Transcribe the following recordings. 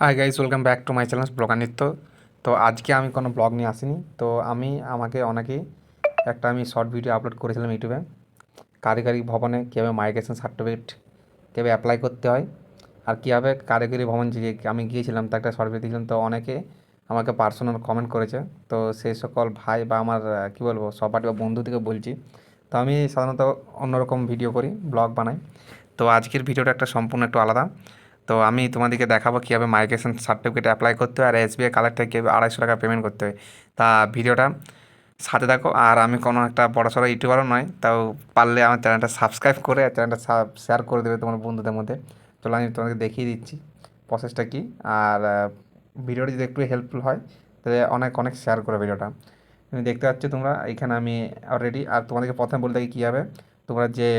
High guys, welcome back to my channel ব্লগানিত্য। তো আজকে আমি কোনো ব্লগ নিয়ে আসিনি। তো আমাকে অনেকেই আমি শর্ট ভিডিও আপলোড করেছিলাম ইউটিউবে। কারিগরি ভবনে কীভাবে মাইগ্রেশন সার্টিফিকেট কীভাবে অ্যাপ্লাই করতে হয় আর কীভাবে কারিগরি ভবন যে আমি গিয়েছিলাম তা একটা শর্ট ভিডিও দিয়েছিলাম। তো অনেকে আমাকে পার্সোনাল কমেন্ট করেছে। তো সেই সকল ভাই বা আমার কী বলবো সহপাঠী বা বন্ধু থেকে বলছি। তো আমি সাধারণত অন্যরকম ভিডিও করি, ব্লগ বানাই। তো আজকের ভিডিওটা সম্পূর্ণ একটু আলাদা। তো আমি তোমাদেরকে দেখাবো কীভাবে মাইগ্রেশন সার্টিফিকেট অ্যাপ্লাই করতে হয় আর এসবিআই কালার থেকে কীভাবে 250 টাকা পেমেন্ট করতে হয়। তা ভিডিওটা সাথে দেখো। আর আমি কোনো একটা বড়সড় ইউটিউবারও নয়, তাও পারলে আমার চ্যানেলটা সাবস্ক্রাইব করে আর চ্যানেলটা শেয়ার করে দেবে তোমার বন্ধুদের মধ্যে। চলো আমি তোমাকে দেখিয়ে দিচ্ছি প্রসেসটা কী। আর ভিডিওটি যদি একটু হেল্পফুল হয় তাহলে অনেক অনেক শেয়ার করে ভিডিওটা। তুমি দেখতে পাচ্ছ তোমরা এখানে আমি অলরেডি। আর তোমাদেরকে প্রথমে বলতে কী হবে, তোমরা যে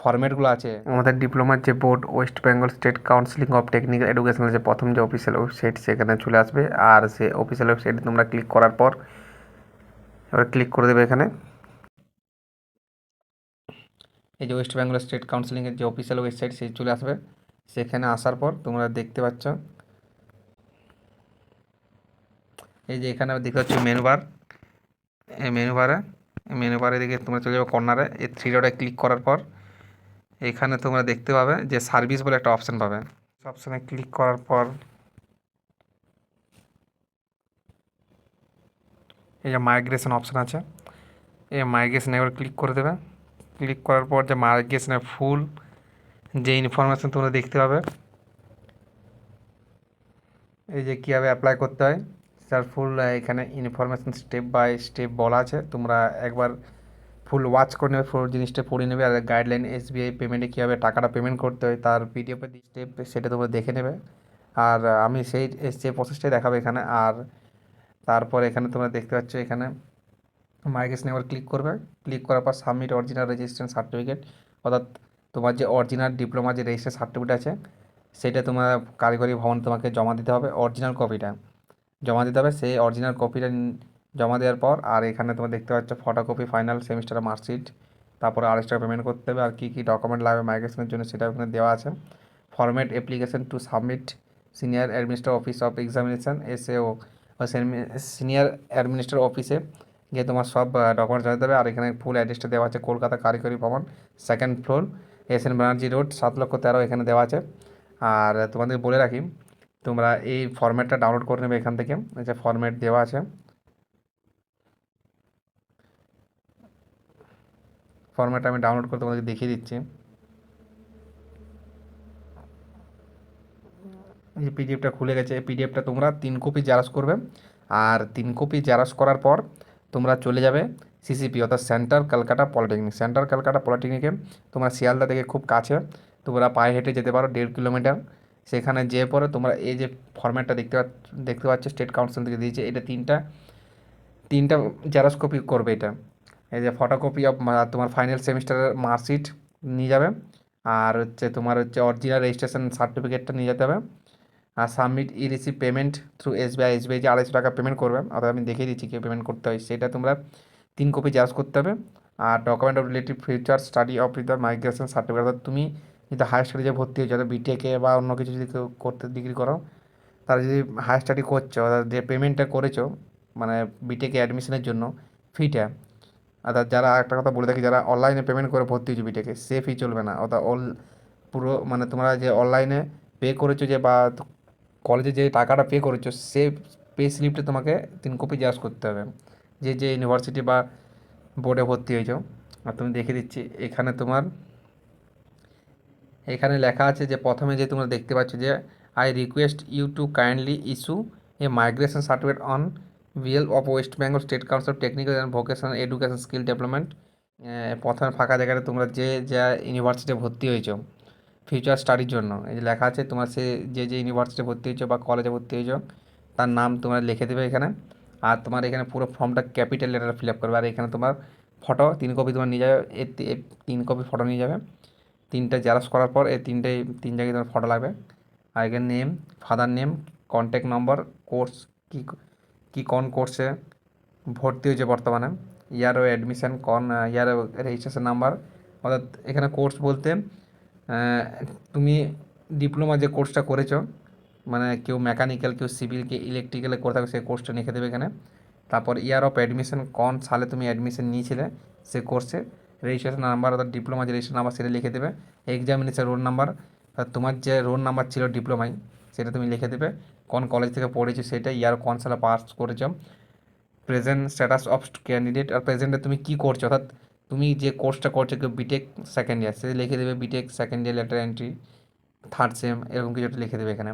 ফরম্যাটগুলো আছে আমাদের ডিপ্লোমার যে board West Bengal state counselling of technical এডুকেশনের যে প্রথম যে অফিসিয়াল ওয়েবসাইট সেখানে চলে আসবে। আর সে অফিসিয়াল ওয়েবসাইটে তোমরা ক্লিক করার পর এবার ক্লিক করে দেবে এখানে। এই যে ওয়েস্ট বেঙ্গল স্টেট কাউন্সিলিংয়ের যে অফিসিয়াল ওয়েবসাইট সে চলে আসবে। সেখানে আসার পর তোমরা দেখতে পাচ্ছ এই যে এখানে দেখতে পাচ্ছ মেনু বার। এই মেনু বারে দিকে তোমরা চলে যাবে কর্নারে। এই থ্রি ডটে ক্লিক করার পর এখানে তোমরা দেখতে পাবে যে সার্ভিস বলে একটা অপশান পাবে। অপশানে ক্লিক করার পর এই যে মাইগ্রেশন অপশান আছে, এই মাইগ্রেশনে এবার ক্লিক করে দেবে। ক্লিক করার পর যে মাইগ্রেশনের ফুল যে ইনফরমেশান তোমরা দেখতে পাবে, এই যে কীভাবে অ্যাপ্লাই করতে হয় তার ফুল এখানে ইনফরমেশান স্টেপ বাই স্টেপ বলা আছে। তোমরা একবার ফুল ওয়াচ করে নেবে, ফুল জিনিসটা পড়ে নেবে। আর গাইডলাইন এসবিআই পেমেন্টে কীভাবে টাকাটা পেমেন্ট করতে হয় তার পিডিএফের স্টেপ সেটা তোমরা দেখে নেবে। আর আমি সেই প্রসেসটাই দেখাবো এখানে। আর তারপর এখানে তোমরা দেখতে পাচ্ছ এখানে মাইগ্রেশনে এবার ক্লিক করবে। ক্লিক করার পর সাবমিট অরিজিনাল রেজিস্ট্রেশন সার্টিফিকেট, অর্থাৎ তোমার যে অরিজিনাল ডিপ্লোমা যে রেজিস্ট্রেশন সার্টিফিকেট আছে সেটা তোমার কারিগরি ভবন তোমাকে জমা দিতে হবে। অরিজিনাল কপিটা জমা দিতে হবে। সেই অরিজিনাল কপিটা জমা দেওয়ার পর আর এখানে তোমরা দেখতে পাচ্ছ ফটোকপি ফাইনাল সেমিস্টারের মার্কশিট, তারপরে 250 টাকা পেমেন্ট করতে হবে। আর কী কী ডকুমেন্ট লাগবে মাইগ্রেশনের জন্য সেটা ওখানে দেওয়া আছে। Format application to submit senior administrator office of examination SAO, senior administrator অফিসে গিয়ে তোমার সব ডকুমেন্টস জমা দিতে হবে। আর এখানে ফুল অ্যাড্রেসটা দেওয়া আছে, কলকাতা কারিগরি ভবন, second floor, SN Banerjee road, 7,13,000 এখানে দেওয়া আছে। আর তোমাদের বলে রাখি, তোমরা এই ফরম্যাটটা ডাউনলোড করে নেবে এখান থেকে, যে ফরম্যাট দেওয়া আছে। ফরম্যাটটা আমি ডাউনলোড করে তোমাদেরকে দেখিয়ে দিচ্ছি। এই পিডিএফটা খুলে গেছে। এই পিডিএফটা তোমরা 3 কপি জেরক্স করবে। আর 3 কপি জেরক্স করার পর তোমরা চলে যাবে সিসিপি, অর্থাৎ central Calcutta polytechnic. Central Calcutta পলিটেকনিকে তোমরা শিয়ালদা থেকে খুব কাছে, তোমরা পায়ে হেঁটে যেতে পারো 1.5 কিলোমিটার। সেখানে যেয়ে পরে তোমরা এই যে ফরম্যাটটা দেখতে পাচ্ছ স্টেট কাউন্সিল থেকে দিয়েছে, এটা তিনটা জেরক্স কপি করবে। এটা এই যে ফটোকপি অফ তোমার ফাইনাল সেমিস্টারের মার্কশিট নিয়ে যাবে। আর তোমার অরিজিনাল রেজিস্ট্রেশন সার্টিফিকেটটা নিয়ে যেতে হবে। আর সাবমিট ই রিসিভ পেমেন্ট থ্রু এসবিআই যে 250 টাকা পেমেন্ট করবে, অর্থাৎ আমি দেখিয়ে দিচ্ছি কী পেমেন্ট করতে হয়। সেটা তোমরা 3 কপি জেরক্স করতে হবে। আর document of relative future study of the migration certificate, অর্থাৎ তুমি যদি হায়ার স্টাডিজে ভর্তি হয়েছো, অর্থাৎ বিটেকে বা অন্য কিছু যদি কেউ করতে ডিগ্রি করো, তারা যদি হায়ার স্টাডি করছো, অর্থাৎ যে পেমেন্টটা করেছো মানে বিটেকে অ্যাডমিশনের জন্য ফিটা, অর্থাৎ যারা একটা কথা বলে থাকি, যারা অনলাইনে পেমেন্ট করে ভর্তি হয়েছে বিটেকে, সে ফি চলবে না। অর্থাৎ পুরো মানে তোমরা যে অনলাইনে পে করেছো যে বা কলেজে যে টাকাটা পে করেছো সে পে স্লিপটা তোমাকে 3 কপি জেরক্স করতে হবে, যে যে ইউনিভার্সিটি বা বোর্ডে ভর্তি হয়েছো। আর তুমি দেখে দিচ্ছি এখানে তোমার এখানে লেখা আছে যে প্রথমে যে তোমরা দেখতে পাচ্ছ যে I request you to kindly issue a migration certificate on BL of West Bengal State Council of Technical and Vocational Education Skill Development. প্রথমে ফাঁকা জায়গাটা তোমরা যে যা ইউনিভার্সিটিতে ভর্তি হয়েছো ফিউচার স্টাডির জন্য, এই যে লেখা আছে তোমার সে যে যে ইউনিভার্সিটি ভর্তি হয়েছো বা কলেজে ভর্তি হয়েছো তার নাম তোমরা লিখে দেবে এখানে। আর তোমার এখানে পুরো ফর্মটা ক্যাপিটাল লেটারে ফিল আপ করবে। আর এখানে তোমার ফটো 3 কপি তোমার নিয়ে যাবে। 3 কপি ফটো নিয়ে যাবে। 3টা জেরক্স করার পর এই 3 জায়গায় তোমার ফটো লাগবে। আর এখানে name, father name, contact number, course কী কী কোন কোর্সে ভর্তি হয়েছে বর্তমানে, ইয়ার ও অ্যাডমিশন কোন ইয়ার রেজিস্ট্রেশন নাম্বার। অর্থাৎ এখানে কোর্স বলতে তুমি ডিপ্লোমা যে কোর্সটা করেছো মানে কেউ মেকানিক্যাল, কেউ সিভিল, কেউ ইলেকট্রিক্যালে করে থাকবে সেই কোর্সটা লিখে দেবে এখানে। তারপর ইয়ার অফ অ্যাডমিশন, কোন সালে তুমি অ্যাডমিশন নিয়েছিলে সে কোর্সে, রেজিস্ট্রেশন নাম্বার অর্থাৎ ডিপ্লোমা যে রেজিস্ট্রেশন নাম্বার সেটা লিখে দেবে, এক্সামিনেশন রোল নাম্বার, তোমার যে রোল নাম্বার ছিল ডিপ্লোমায় সেটা তুমি লিখে দেবে, কোন কলেজ থেকে পড়েছো সেটা, ইয়ার কোন সালে পাস করেছো, প্রেজেন্ট স্ট্যাটাস অফ ক্যান্ডিডেট, আর প্রেজেন্টে তুমি কী করছো, অর্থাৎ তুমি যে কোর্সটা করছো, কেউ বিটেক সেকেন্ড ইয়ার সে লিখে দেবে BTech second year lateral entry third sem, এরকম কিছু একটা লিখে দেবে এখানে।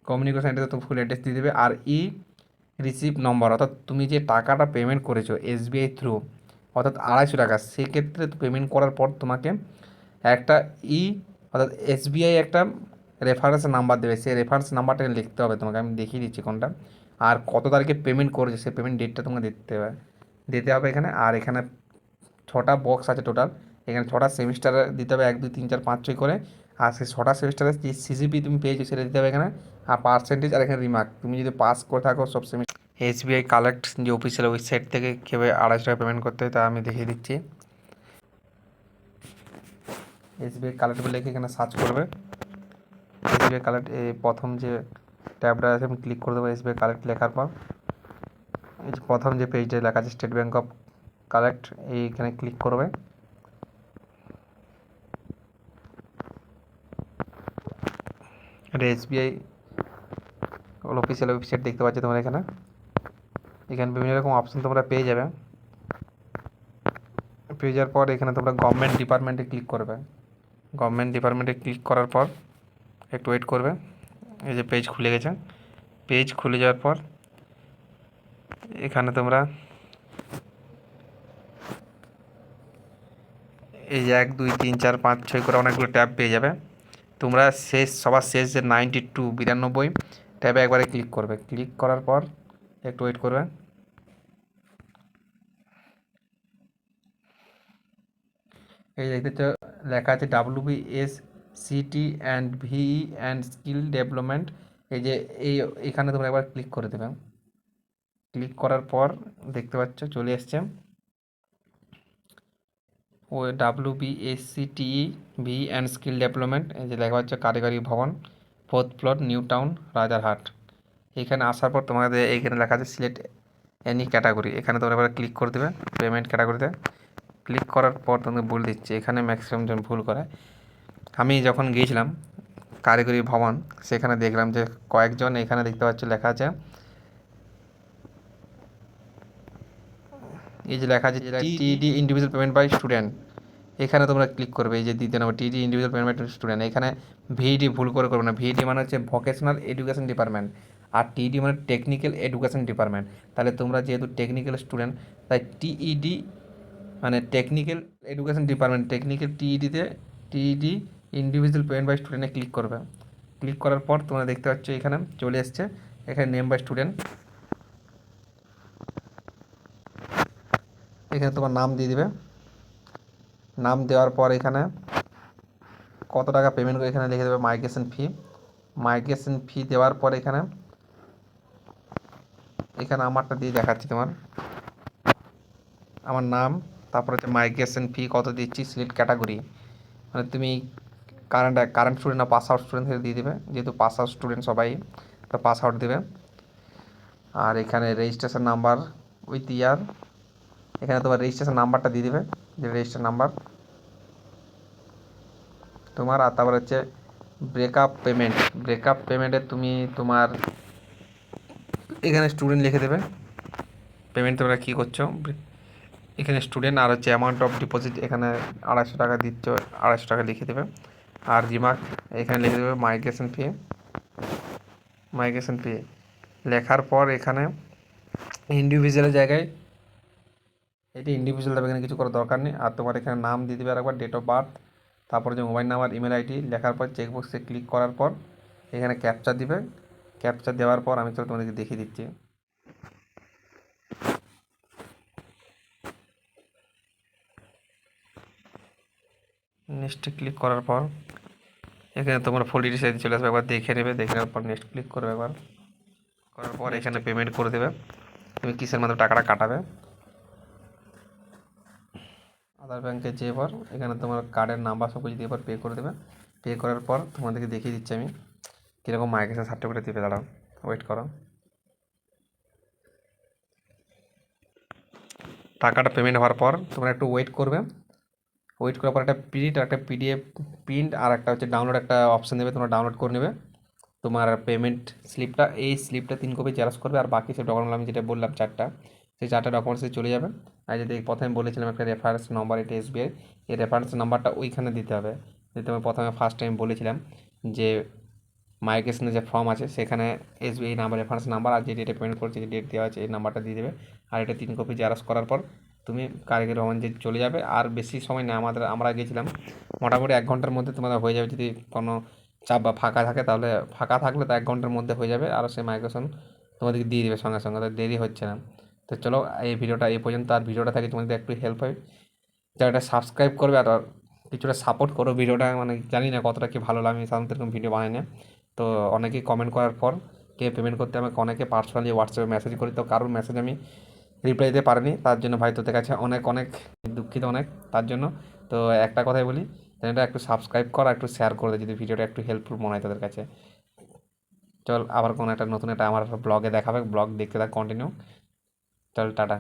কমিউনিকেশন এটাতে তো ফুল অ্যাড্রেস দিয়ে দেবে। আর রিসিভ নম্বর, অর্থাৎ তুমি যে টাকাটা পেমেন্ট করেছো এসবিআই থ্রু, অর্থাৎ 250 টাকা, সেক্ষেত্রে পেমেন্ট করার পর তোমাকে একটা ই অর্থাৎ এসবিআই একটা রেফারেন্স নাম্বার দেবে, সেই রেফারেন্স নাম্বারটাকে লিখতে হবে তোমাকে, আমি দেখিয়ে দিচ্ছি কোনটা। আর কত তারিখে পেমেন্ট করেছে সেই পেমেন্ট ডেটটা তোমাকে দিতে হবে এখানে। আর এখানে 6টা বক্স আছে টোটাল, এখানে 6টা সেমিস্টারে দিতে হবে, 1 2 3 4 5 6 করে। আর সেই 6টা সেমিস্টারে যে সিজিপি তুমি পেয়েছো সেটা দিতে হবে এখানে, আর পার্সেন্টেজ, আর এখানে রিমার্ক। তুমি যদি পাস করে থাকো সব সেমিস্টার, এসবিআই কালেক্ট যে অফিসিয়াল ওয়েবসাইট থেকে কীভাবে 250 টাকা পেমেন্ট করতে হয় তা আমি দেখিয়ে দিচ্ছি। এসবিআই কালেক্ট বলে লিখে এখানে সার্চ করবে, এসবিআই কালেক্ট এই প্রথম যে ট্যাবটা আছে আমি ক্লিক করে দেবো। এসবিআই কালেক্ট লেখার পর এই যে প্রথম যে পেজটা লেখা আছে স্টেট ব্যাঙ্ক অফ কালেক্ট, এইখানে ক্লিক করবে। এটা এসবিআই অফিসিয়াল ওয়েবসাইট দেখতে পাচ্ছ তোমরা এখানে। এখানে বিভিন্ন রকম অপশন তোমরা পেয়ে যাবে। পেয়ে যাওয়ার পর এখানে তোমরা গভর্নমেন্ট ডিপার্টমেন্টে ক্লিক করবে। গভর্নমেন্ট ডিপার্টমেন্টে ক্লিক করার পর একটু ওয়েট করবে। এই যে পেজ খুলে গেছে, পেজ খুলে যাওয়ার পর এখানে তোমরা এই যে 1 2 3 4 5 6 করে অনেকগুলো ট্যাব পেয়ে যাবে। তোমরা সবার শেষ যে 92 ট্যাবে একবারে ক্লিক করবে। ক্লিক করার পর একটু ওয়েট করবে। এই দেখতে লেখা আছে WBSCT and ভিই and skill development. এই যে এখানে তোমরা একবার ক্লিক করে দেবে। ক্লিক করার পর দেখতে পাচ্ছ চলে এসছে ও WBSCTE V and skill development. এই যে লেখা হচ্ছে কারিগরি ভবন, 4th floor, new town, Rajarhat. এখানে আসার পর তোমাদের এইখানে লেখা আছে সিলেক্ট এনি ক্যাটাগরি, এখানে তোমরা এবার ক্লিক করে দেবে পেমেন্ট ক্যাটাগরিতে। ক্লিক করার পর তোমাকে বলে দিচ্ছি, এখানে ম্যাক্সিমাম জন ভুল করে। আমি যখন গিয়েছিলাম কারিগরি ভবন সেখানে দেখলাম যে কয়েকজন এখানে দেখতে পাচ্ছ লেখা আছে, এই যে লেখা আছে টিডি ইন্ডিভিজুয়াল পেমেন্ট বাই স্টুডেন্ট, এখানে তোমরা ক্লিক করবে। এই যে দ্বিতীয় নম্বর টিডি ইন্ডিভিজুয়াল পেমেন্ট বাই স্টুডেন্ট, এখানে ভিডি ভুল করে করবে না। ভিডি মানে হচ্ছে ভোকেশনাল এডুকেশন ডিপার্টমেন্ট, আর টিডি মানে টেকনিক্যাল এডুকেশন ডিপার্টমেন্ট। তাহলে তোমরা যেহেতু টেকনিক্যাল স্টুডেন্ট তাই টিইডি মানে টেকনিক্যাল এডুকেশন ডিপার্টমেন্ট, টেকনিক্যাল টিইডিতে টিইডি ইন্ডিভিজুয়াল পেমেন্ট বাই স্টুডেন্টে ক্লিক করবে। ক্লিক করার পর তোমরা দেখতে পাচ্ছ এখানে চলে এসছে, এখানে নেম বাই স্টুডেন্ট, এখানে তোমার নাম দিয়ে দিবে। নাম দেওয়ার পর এখানে কত টাকা পেমেন্ট করে এখানে লিখে দেবে মাইগ্রেশন ফি। মাইগ্রেশন ফি দেওয়ার পর এখানে আমারটা দিয়ে দেখাচ্ছি তোমার, আমার নাম, তারপর হচ্ছে মাইগ্রেশন ফি কত দিচ্ছি, সিলেক্ট ক্যাটাগরি, মানে তুমি কারেন্ট স্টুডেন্ট না পাস আউট স্টুডেন্ট থেকে দিয়ে দেবে, যেহেতু পাস আউট স্টুডেন্ট সবাই তো পাস আউট দেবে। আর এখানে রেজিস্ট্রেশন নাম্বার উইথ ইয়ার, এখানে তোমার রেজিস্ট্রেশন নাম্বারটা দিয়ে দেবে, যে রেজিস্ট্রেশন নাম্বার তোমার। আর তারপর হচ্ছে ব্রেকআপ পেমেন্টে তুমি তোমার এখানে স্টুডেন্ট লিখে দেবে, পেমেন্ট তোমরা কী করছো এখানে স্টুডেন্ট। আর হচ্ছে অ্যামাউন্ট অফ ডিপোজিট এখানে 250 টাকা দিচ্ছ, 250 টাকা লিখে দেবে। আর রিমার্ক এখানে লিখে দেবে মাইগ্রেশন ফি লেখার পর এখানে ইন্ডিভিজুয়ালের জায়গায় এটি ইন্ডিভিজুয়াল দেবে, এখানে কিছু করার দরকার নেই। আর তোমার এখানে নাম দিয়ে দেবে আর একবার, ডেট অফ বার্থ, তারপর যে মোবাইল নাম্বার, ইমেল আইডি লেখার পর চেকবক্সে ক্লিক করার পর এখানে ক্যাপচা দিবে। ক্যাপচা দেওয়ার পর আমি তো তোমাদেরকে দেখিয়ে দিচ্ছি। নেক্সটে ক্লিক করার পর এখানে তোমার ফুল ডিটেলস চলে আসবে, একবার দেখে নেবে, দেখে নেওয়ার পর নেক্সট ক্লিক করবে। একবার করার পর এখানে পেমেন্ট করে দেবে, তুমি কিসের মাধ্যমে টাকাটা কাটাবে। আধার ব্যাংকে যে এবার এখানে তোমার কার্ডের নাম্বার সব কিছু দিয়ে এবার পে করে দেবে। পে করার পর তোমাদেরকে দেখিয়ে দিচ্ছি আমি কীরকম মাইগ্রেশন সার্টিফিকেট দিবে, দাঁড়াও ওয়েট করো। টাকাটা পেমেন্ট হওয়ার পর তোমরা একটু ওয়েট করবে। ওয়েট করার পর একটা প্রিন্ট আর একটা পিডিএফ প্রিন্ট আর একটা হচ্ছে ডাউনলোড একটা অপশান দেবে, তোমরা ডাউনলোড করে নেবে তোমার পেমেন্ট স্লিপটা। এই স্লিপটা 3 কপি জেরক্স করবে, আর বাকি সব ডকুমেন্ট আমি যেটা বললাম 4টা, সেই 4টা ডকুমেন্টসে চলে যাবে। আর যদি প্রথমে বলেছিলাম একটা রেফারেন্স নাম্বার, এটা এসবিআই, এই রেফারেন্স নাম্বারটা ওইখানে দিতে হবে। যেহেতু আমি প্রথমে ফার্স্ট টাইম বলেছিলাম যে মাইগ্রেশনের যে ফর্ম আছে সেখানে এসবিআই নাম্বার, রেফারেন্স নাম্বার আর যে ডেটে পেমেন্ট করছে, যে ডেট দেওয়া আছে এই নাম্বারটা দিয়ে দেবে। আর এটা 3 কপি জেরক্স করার পর তুমি কারিগরি ভবন যে চলে যাবে। আর বেশি সময় না, আমরা গেছিলাম মোটামুটি 1 ঘন্টার মধ্যে তোমাদের হয়ে যাবে। যদি কোনো চাপ বা ফাঁকা থাকে, তাহলে ফাঁকা থাকলে তো 1 ঘন্টার মধ্যে হয়ে যাবে, আর সেই মাইগ্রেশন তোমাদেরকে দিয়ে দেবে সঙ্গে সঙ্গে, তো দেরি হচ্ছে না। তো চলো এই ভিডিওটা এই পর্যন্ত। আর ভিডিওটা থেকে তোমাদের একটু হেল্প হয়, যারা সাবস্ক্রাইব করবে আর কিছুটা সাপোর্ট করো ভিডিওটা। মানে জানি না কতটা কি ভালো লাগে, আমি সাধারণত এরকম ভিডিও বানাই না। তো অনেকেই কমেন্ট করার পর কে পেমেন্ট করতে আমাকে অনেকে পার্সোনালি হোয়াটসঅ্যাপে মেসেজ করি, তো কারোর মেসেজ আমি রিপ্লাই দিতে পারিনি, তার জন্য ভাই তোদের কাছে অনেক অনেক দুঃখিত, অনেক তার জন্য। তো একটা কথাই বলি, চ্যানেলটা একটু সাবস্ক্রাইব কর, একটু শেয়ার করে দে যদি ভিডিওটা একটু হেল্পফুল মনে হয় তোদের কাছে। চল আবার কোনো একটা নতুন একটা আমার ব্লগে দেখাবে, ব্লগ দেখতে থাক কন্টিনিউ। চল টাটা।